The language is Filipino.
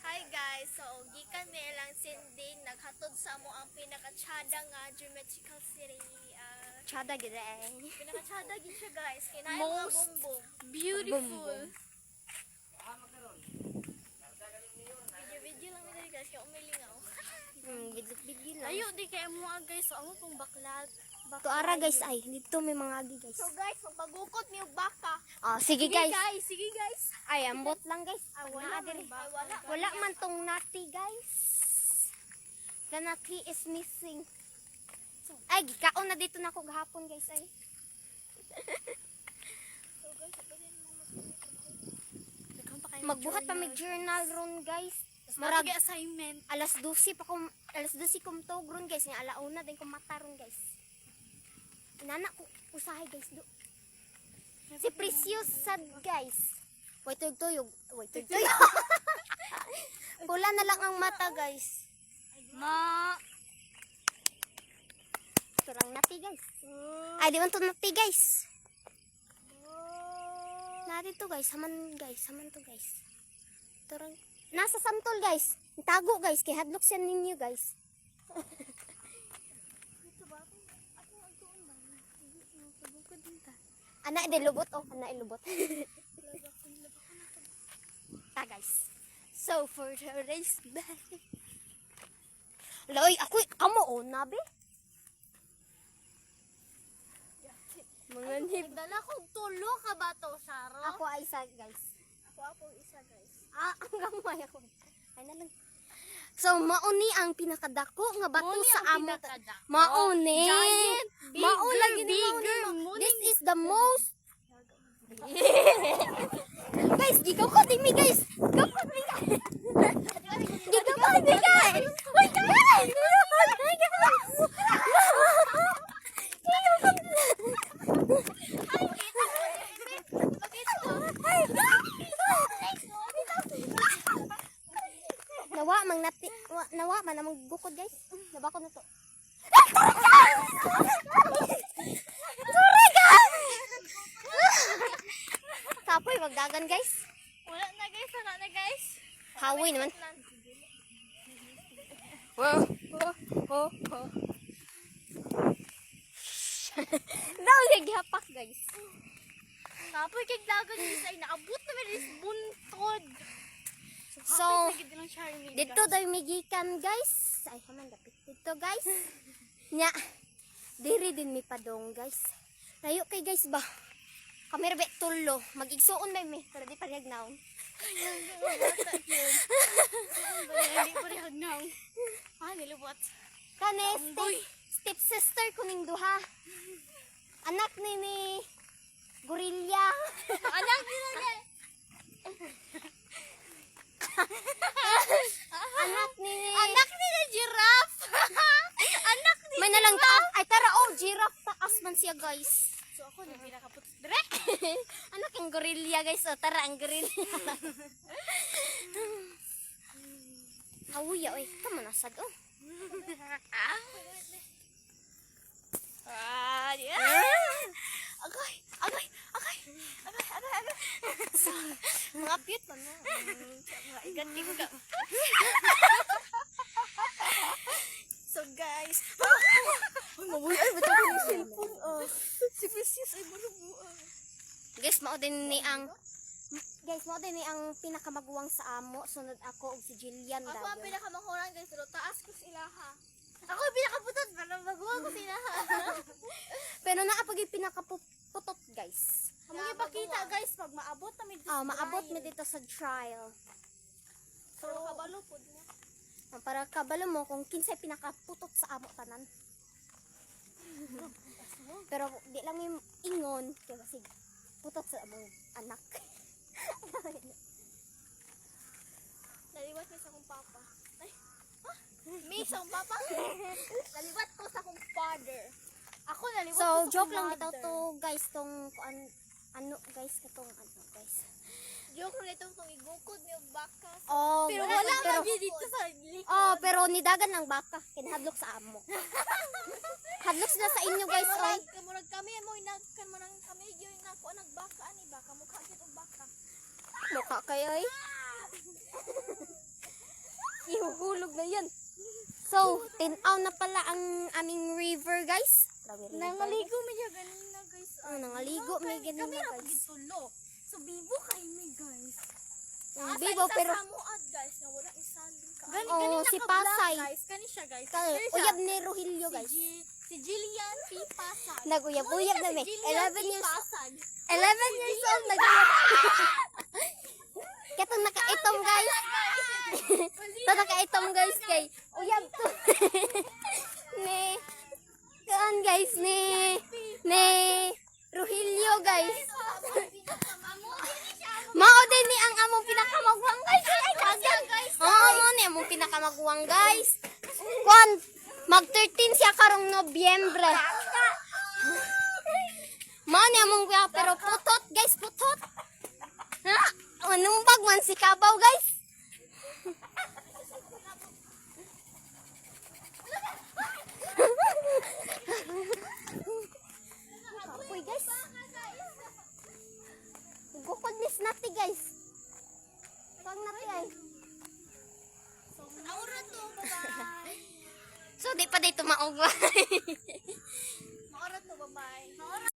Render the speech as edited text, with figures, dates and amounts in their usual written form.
Hi guys, so gikan mi lang sinding naghatod sa amo ang pinakatsada nga geometrical series. Tsada gid eh. Pinakatsada gid siya guys, kinaay mga Most bumbong. beautiful. Video lang mi diri guys, kaya umilingaw. Bidlit-bidlit lang. Ayo di kay mo guys, so amo pong baklag. To ara guys ay dito may mga agi guys. So guys, pagugkot niyo baka. Sige guys. Sige guys. Ay ambot lang guys. Wala Naa diri. wala. Wala man tong nati guys. The nati is missing. Ay gikaon na dito na ako gahapon guys ay. So guys, pwede mo Magbuhat pa may journal ron guys. Marag assignment. Alas 12 kum tog ron guys. Nya alauna din ko mata ron guys. Inana ko usahay guys do. Si Precious sad guys. Way tuyog. Pula na lang ang mata guys. Turang nati guys. Ay di man to nati guys. Natin to guys, saman to guys. Turang nasa santol guys. Tago guys kay hadlok siya ninyo guys. Anak de lubot anak lubot. Ta guys. So for today's bag. Loy, ako kamo nabe. Mga nib. Dala ko tulo ka ba to, Saro? Ako ay isa guys. Ako isa guys. Ang gamay ako. Ay na lang. So mauni ang pinakadako nga bato sa amo. Mauni. Giant, bigger. This is the most. Guys, gigaw ko dimi guys. Gigaw ko dimi guys. Gigaw ko dimi guys. Uy, guys. Nawa man namang bukod guys. Nabako na to. Sorry guys. Kapoy magdagan guys. Wala na guys. Hawi naman. Daw naghapak guys. Kapoy kay dagan guys ay naabot na mi buntod. So, dito daw migikan guys. Ay, haman dapit dito guys. Nya, diri din mi padong guys. Layo kay guys ba? Kamera be tulo. Mag-igsuon ba mi? Pero di pa nagnaon. Hindi pa rin hagnaw. Nilubot. Kani, step sister kuning duha. Anak ni Gorilla. Anak nila. Anak ni giraffe. Anak ni May nalang taas. Ay tara giraffe taas man siya guys. So ako na pinakapot. Dire. Anak ang gorilla guys. Tara ang gorilla. Awuya oy, tama na sad oh. Agay. So, mga cute man na. Mga igat ka. So guys, Ay, ba't ako yung cellphone? si Precious ay marubuan. Guys, mao din ni ang pinakamaguwang sa amo. Sunod ako og si Jillian Ako daw. ang pinakamanghuran guys, pero taas ko sila ha. Ako ang pinakaputot, para magawa ko sila ha. Pero naapag yung pinakaputot guys. Ang ipakita guys, pag maabot na may Maabot mi dito sa trial. Pero kabalo po mo. Para kabalo mo kung kinsay pinakaputot sa amo tanan. Pero di lang yung ingon kasi putot sa among anak. Naliwat ko sa akong papa. Ay, may sa akong papa? Naliwat ko sa akong father. Ako naliwat ko So sa joke akong lang mother. bitaw to guys tong ano guys katong ano guys. Joke lang itong itong igukod niyo baka. Oh, Pero wala pero, man dito sa likod. oh, pero nidagan ng baka kinahadlok sa amo. Hadlok sila sa inyo guys oy. Kamurag kami mo inagkan mo nang kami yun na ko nagbaka ani baka mukha gid og baka. kayo ay. Ihuhulog na yan. So, tinaw na pala ang aming river, guys. Nangaligo mi siya ganina guys. Nangaligo may ganina, Kamera guys. pagitulo. So bibo kay mi guys. Bibo, pero Samuad guys nga wala isanding ka. Oo, si Pasay. Guys, kani siya guys. uyab ni Rogelio, guys. Si Jillian P. Pasag. Naguyab-uyab na may. Si Jillian 11 P. years Pasag. 11 years old, naguyab. Katong nakaitom, guys. Ito nakaitom, guys, kay uyab to. ni kaan, guys, ni Rogelio, guys. Mao din ni ang among pinakamagwang, guys. Oo, ni among pinakamagwang, guys. Kwan, mag-13 siya karong Nobyembre. Mao ni among pero putot, guys, putot. Ha? Anong bagman si Kabaw, guys? Kapoy, guys. Gukod miss nati, guys. Pag nati ay. Aura to, bye-bye. So, di pa dito maugwa. Maura to, bye-bye.